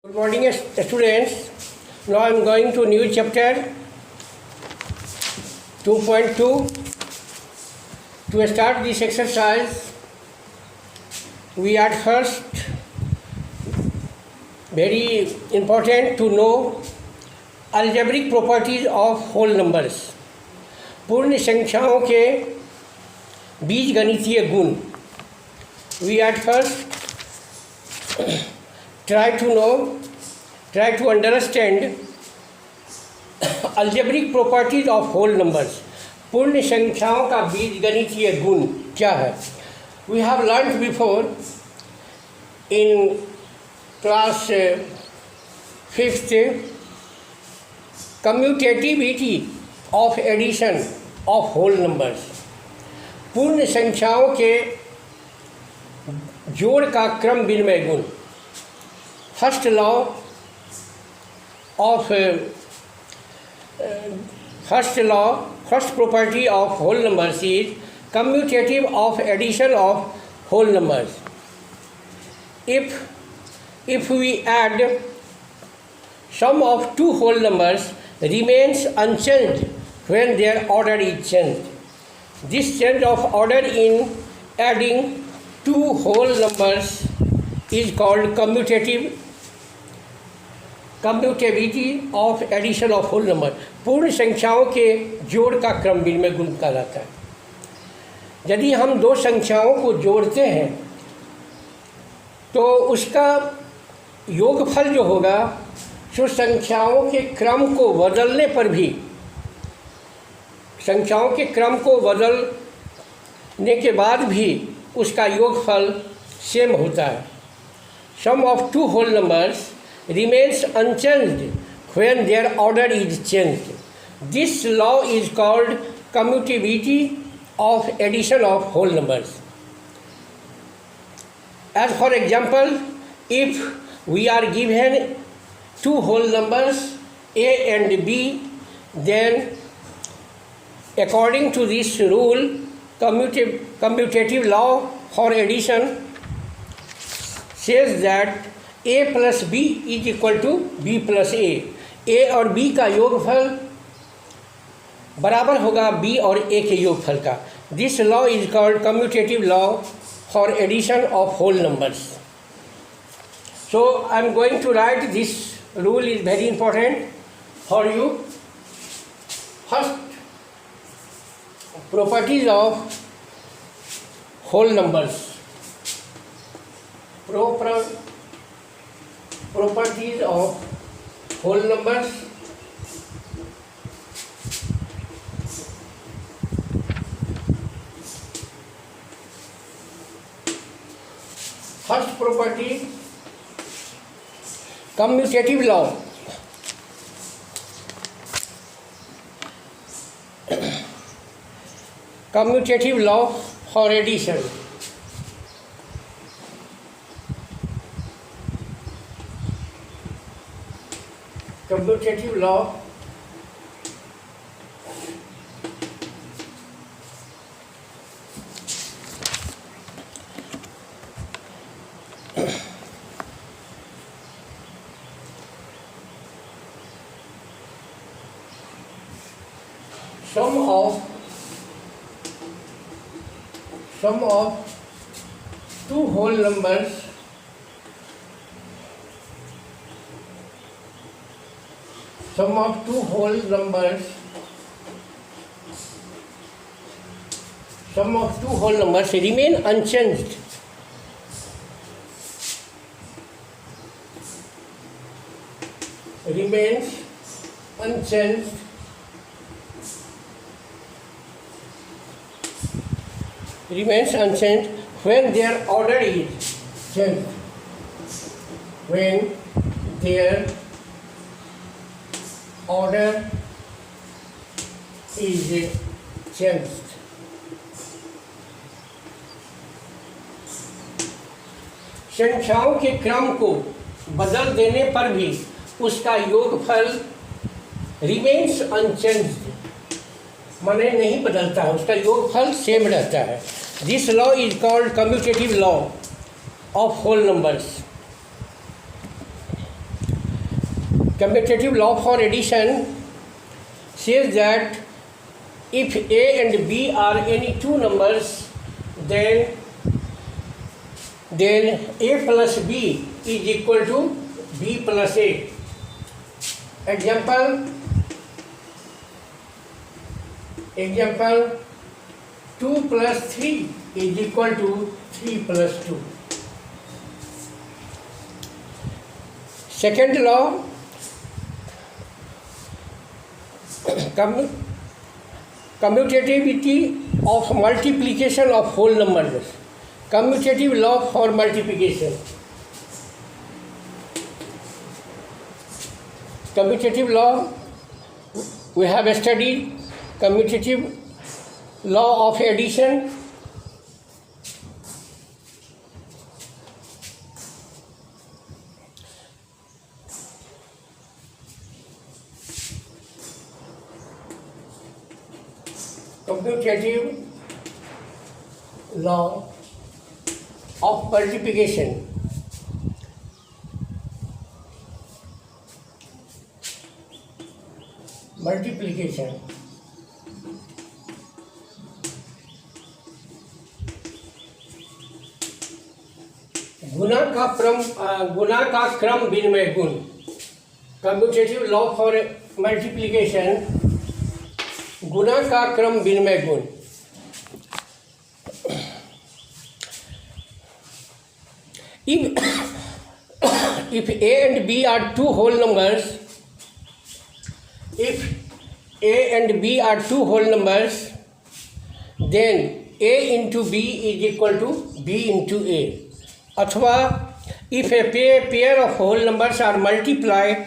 Good morning, students. Now I am going to new chapter 2.2. To start this exercise, we at first very important to know algebraic properties of whole numbers. पूर्ण संख्याओं के बीजगणितीय गुण. We at first try to understand algebraic properties of whole numbers. पूर्ण संख्याओं का बीजगणितीय गुण क्या है? We have learnt before in class 5th commutativity of addition of whole numbers. पूर्ण संख्याओं के जोड़ का क्रम विनिमय गुण. First property of whole numbers is commutative of addition of whole numbers. If we add sum of two whole numbers remains unchanged when their order is changed. This change of order in adding two whole numbers is called commutativity of addition of whole number. पूर्ण संख्याओं के जोड़ का क्रम विनिमय गुण कहलाता है. यदि हम दो संख्याओं को जोड़ते हैं तो उसका योगफल जो होगा सो संख्याओं के क्रम को बदलने पर भी संख्याओं के क्रम को बदलने के बाद भी उसका योगफल सेम होता है. Sum of two whole numbers remains unchanged when their order is changed. This law is called commutativity of addition of whole numbers. As for example, if we are given two whole numbers a and b, then according to this rule, commutative law for addition says that a plus b is equal to b plus a. a और b का योगफल बराबर होगा b और a के योगफल का. This law is called commutative law for addition of whole numbers. So I am going to write this rule is very important for you. First, properties of whole numbers. Properties of whole numbers. First property, commutative law. Commutative law for addition. Commutative law sum of two whole numbers remain unchanged when their order is changed. When their order is changed. संख्याओं के क्रम को बदल देने पर भी उसका योगफल रिमेन्स अनचेंज्ड, माने नहीं बदलता है, उसका योगफल सेम रहता है. This law is called commutative law of whole numbers. commutative law for addition says that if A and B are any two numbers, then A plus B is equal to B plus A. Example 2 plus 3 is equal to 3 plus 2. Second law, commutativity of multiplication of whole numbers. Commutative law for multiplication. Commutative law, we have studied commutative law of addition. Commutative law of multiplication. Multiplication. गुना का क्रम विनिमय गुण. Commutative law for multiplication, गुना का क्रम विनिमय गुण. If A and B are two whole numbers, then A into B is equal to B into A. अथवा if a pair of whole numbers are multiplied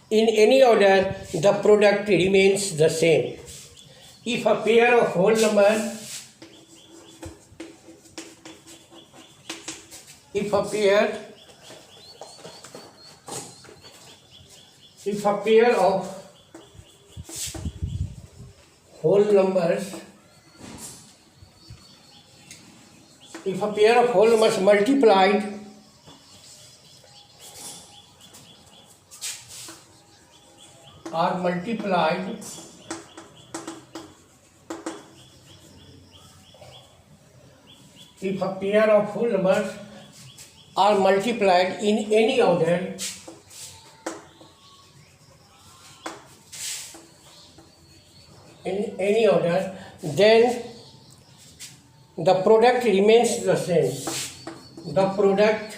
in any order, the product remains the same. If a pair of whole numbers, if a pair of whole numbers multiplied if a pair of whole numbers are multiplied in any order, then the product remains the same. The product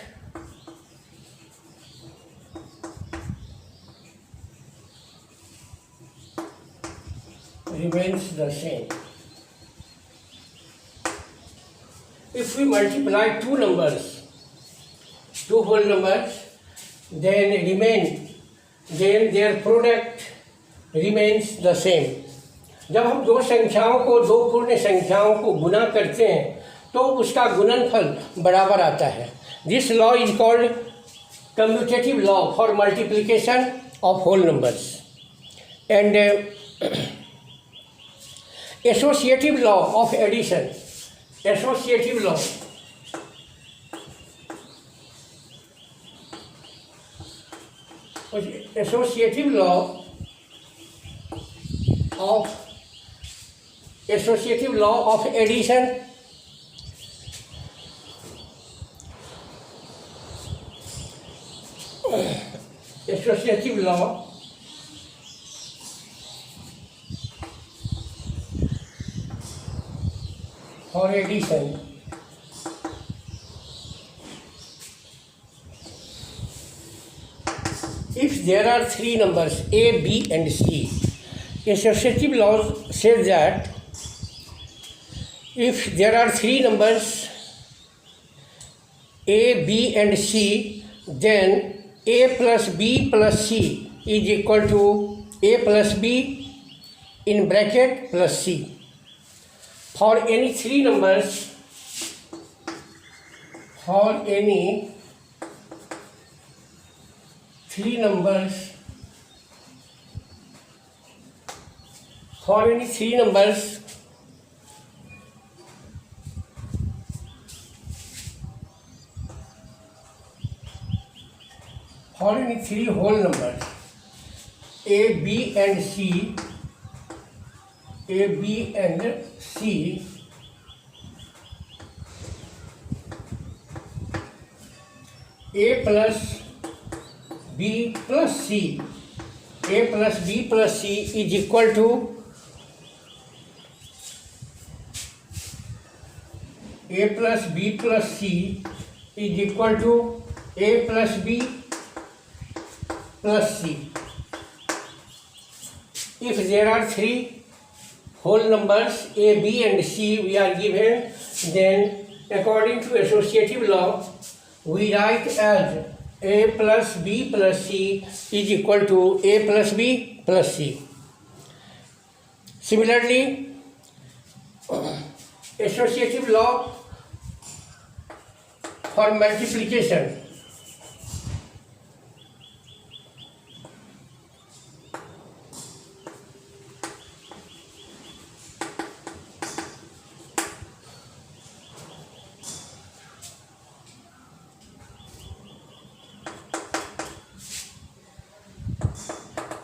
remains the same. If we multiply two whole numbers, then their product remains the same. जब हम दो पूर्ण संख्याओं को गुना करते हैं तो उसका गुणनफल बराबर आता है. This law is called commutative law for multiplication of whole numbers. And associative law of addition. Associative law of addition. Associative law for addition. If there are three numbers A, B and C, associative law says that if there are three numbers A, B and C, then A plus B plus C is equal to A plus B in bracket plus C. For any three numbers, for any three numbers whole numbers, A, B and C, A, B and C A plus B plus C, A plus B plus C is equal to A plus B plus C is equal to A plus B plus C. If there are three whole numbers A, B and C we are given, then according to associative law we write as A plus B plus C is equal to A plus B plus C. Similarly, associative law for multiplication.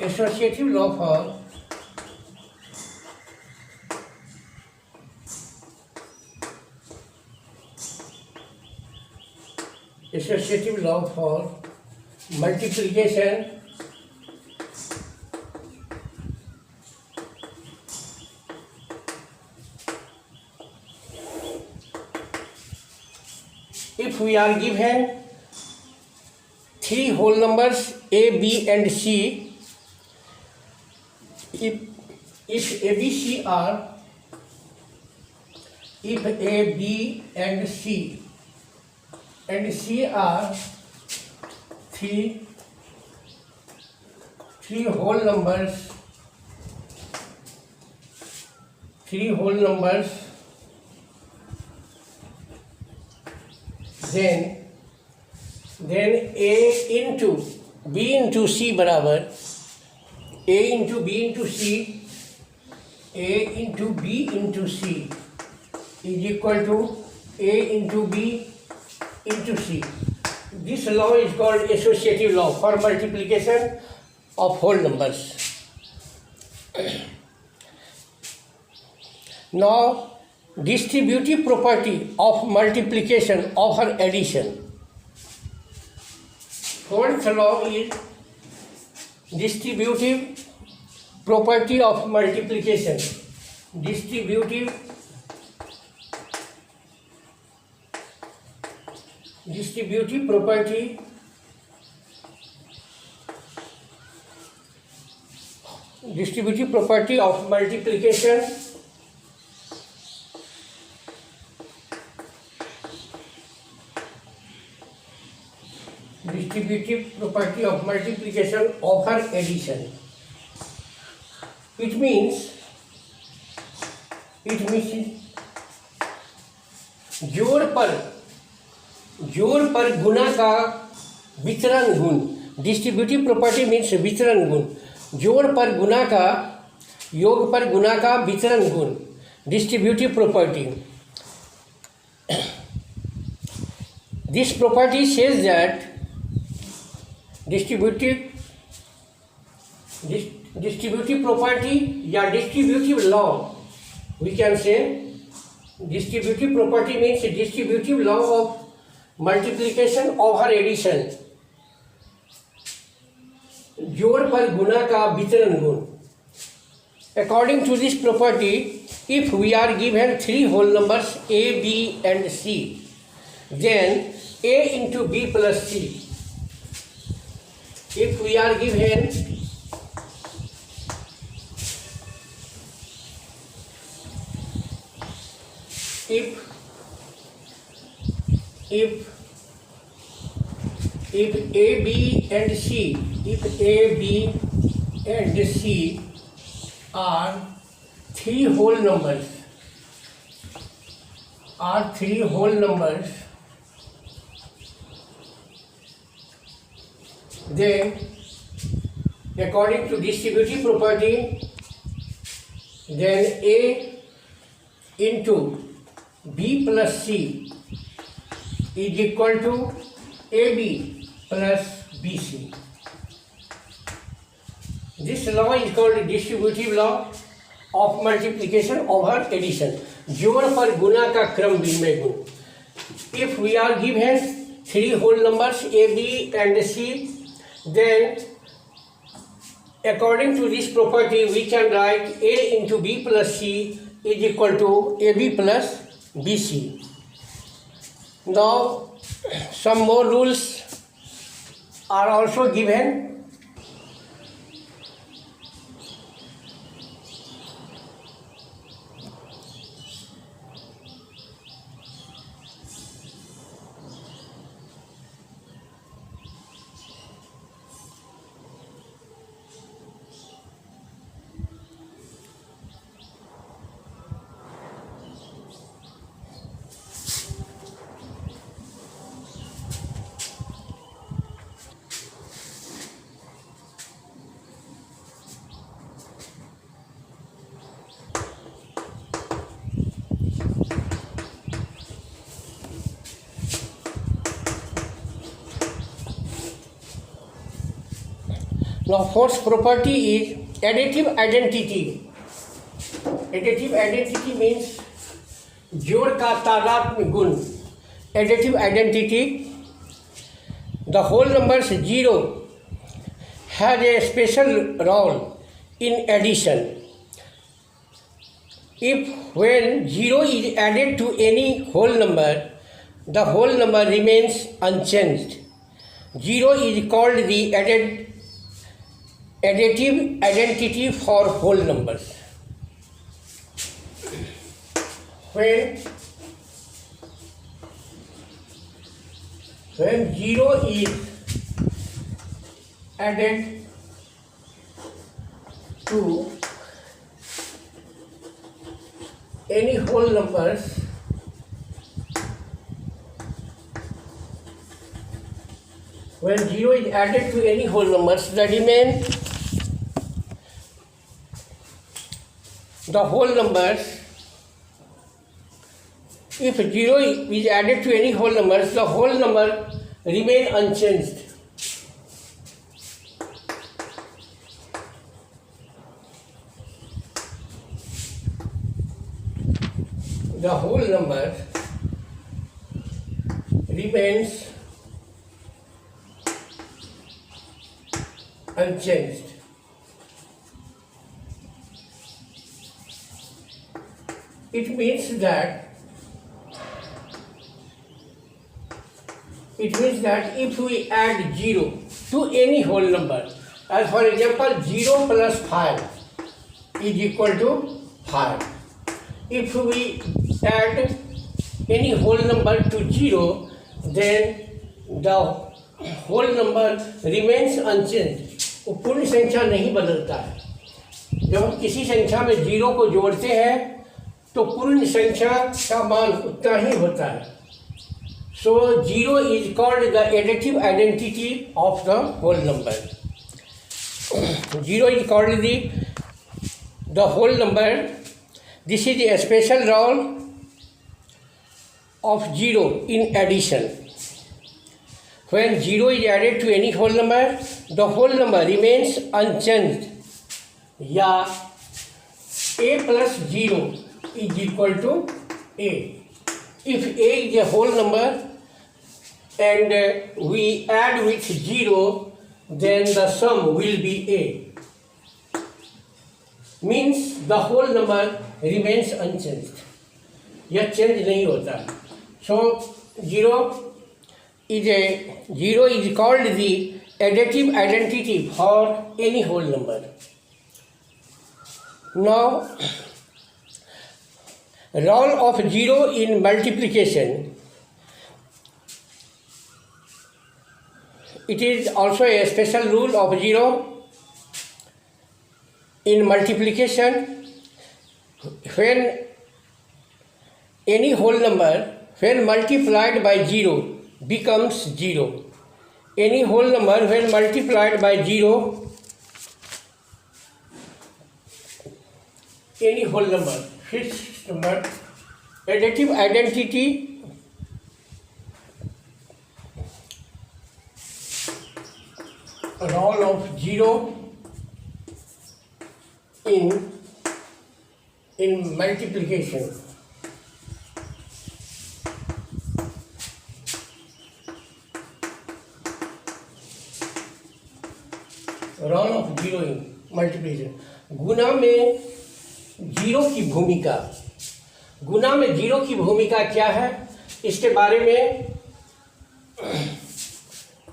Associative law for multiplication if we are given three whole numbers A, B and C, if A, B, C are, if A, B and C are three whole numbers, then A into B into C बराबर A into B into C, A into B into C is equal to A into B into C. This law is called associative law for multiplication of whole numbers. Now, distributive property of multiplication over addition. Fourth law is distributive property of multiplication. Distributive property of multiplication over addition. It means जोड़ पर गुना का वितरण गुण. Distributive property means वितरण गुण. जोड़ पर गुना का, योग पर गुना का वितरण गुण. Distributive property. This property says that distributive property या distributive law, we can say distributive property means distributive law of multiplication over addition. जोड़ पर गुना का वितरण गुण. According to this property, if we are given three whole numbers A, B and C, then A into B plus C. If we are given if A, B and C, if A, B and C are three whole numbers, then according to distributive property, then A into B plus C is equal to AB plus BC. This law is called distributive law of multiplication over addition. जोड़ पर गुना का क्रम विनिमय गुण. If we are given three whole numbers a, b and c, then according to this property we can write a into b plus c is equal to ab plus bc. Now some more rules are also given. Now first property is additive identity. Additive identity means जोड़ का तादात्म्य गुण. Additive identity, the whole numbers 0 has a special role in addition. If when 0 is added to any whole number, the whole number remains unchanged. 0 is called the additive identity for whole numbers. When 0 is added to any whole numbers, when 0 is added to any whole numbers, the whole numbers, if 0 is added to any whole numbers, the whole number remain unchanged. The whole number remains unchanged. It means that if we add 0 to any whole number, as for example 0 plus 5 is equal to 5. If we add any whole number to 0, then the whole number remains unchanged. वो पूर्ण संख्या नहीं बदलता है. जब हम किसी संख्या में 0 को जोड़ते हैं तो पूर्ण संख्या का मान उतना ही होता है. So 0 is called the additive identity of the whole number. 0 is called the whole number. This is a special role of 0 in addition. When 0 is added to any whole number, the whole number remains unchanged. या a plus 0 is equal to a. If a is a whole number and we add with 0, then the sum will be a. Means the whole number remains unchanged. यह change नहीं होता. So 0 is called the additive identity for any whole number. Now, role of 0 in multiplication. It is also a special rule of 0 in multiplication. When any whole number, when multiplied by 0, becomes 0. Any whole number when multiplied by 0, any whole number, fixed number, additive identity role of 0 in multiplication. Role of zero in multiplication. गुना में zero की भूमिका, गुना में zero की भूमिका क्या है, इसके बारे में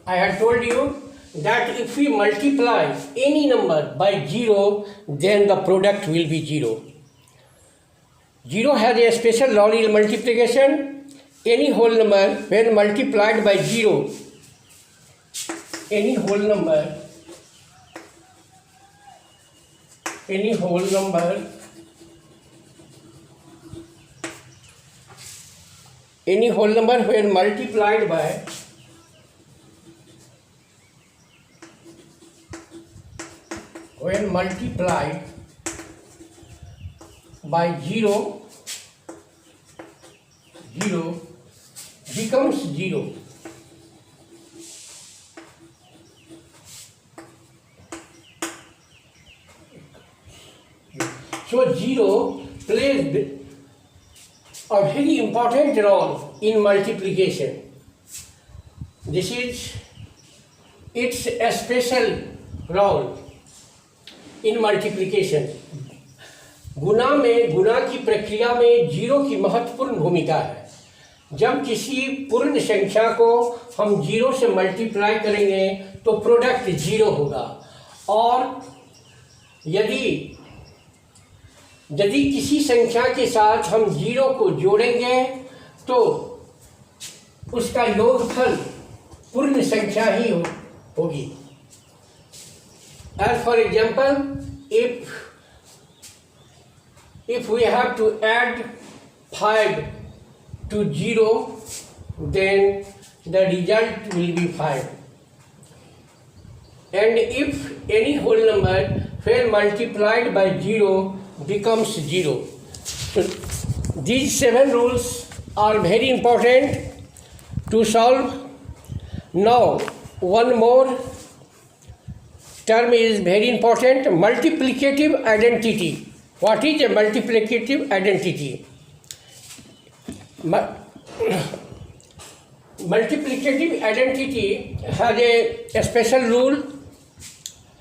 I had told you that if we multiply any number by 0, then the product will be 0. 0 has a special role in multiplication. Any whole number when multiplied by 0, any whole number when multiplied by 0 becomes 0. So 0 plays a very important role in multiplication. This is its a special role in multiplication. गुना की प्रक्रिया में zero की महत्वपूर्ण भूमिका है. जब किसी पूर्ण संख्या को हम जीरो से मल्टीप्लाई करेंगे तो प्रोडक्ट जीरो होगा, और यदि किसी संख्या के साथ हम जीरो को जोड़ेंगे तो उसका योगफल पूर्ण संख्या ही होगी. As for example, if we have to add 5 to 0, then the result will be 5. And if any whole number when multiplied by 0 becomes 0. So these 7 rules are very important to solve. Now one more term is very important: multiplicative identity. What is a multiplicative identity? Multiplicative identity has a special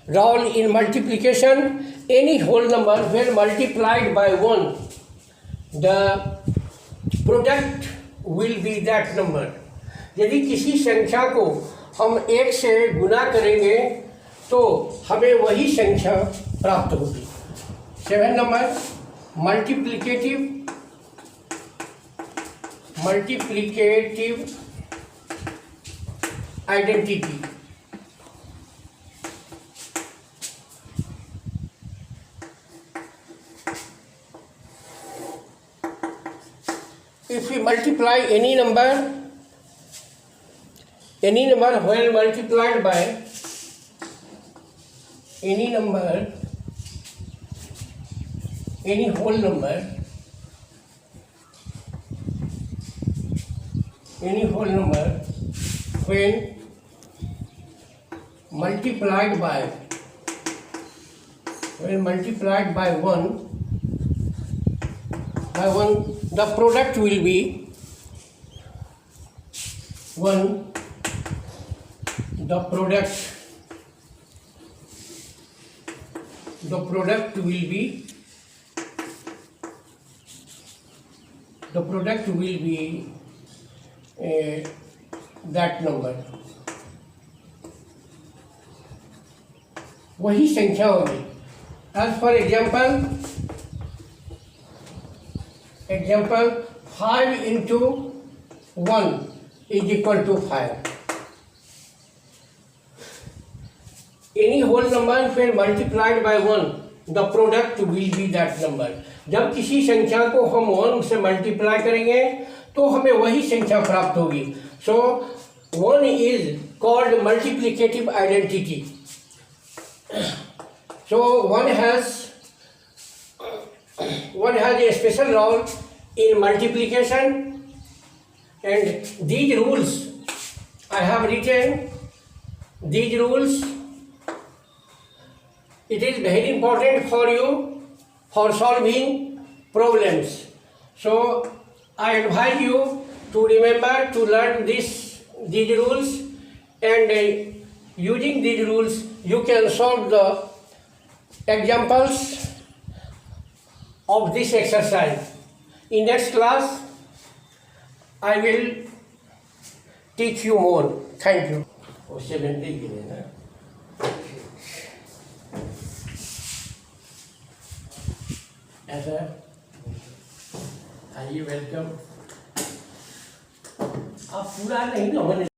role in multiplication. Any whole number when multiplied by 1, the product will be that number. यदि किसी संख्या को हम 1 से गुना करेंगे तो हमें वही संख्या प्राप्त होगी. 7 number multiplicative identity. If we multiply any number when multiplied by any whole number when multiplied by 1, the product will be 1. The product will be that number. वही संख्या होगी. As for example 5 into 1 is equal to 5. Any whole number when multiplied by 1, the product will be that number. जब किसी संख्या को हम 1 से multiply करेंगे तो हमें वही संख्या प्राप्त होगी. So 1 is called multiplicative identity. So one has a special role in multiplication, and these rules I have written. These rules It is very important for you for solving problems. So I advise you to remember to learn these rules, and using these rules you can solve the examples of this exercise. In next class I will teach you more. Thank you. 70 गिने ना. ऐसा आइए welcome. आप पूरा नहीं ना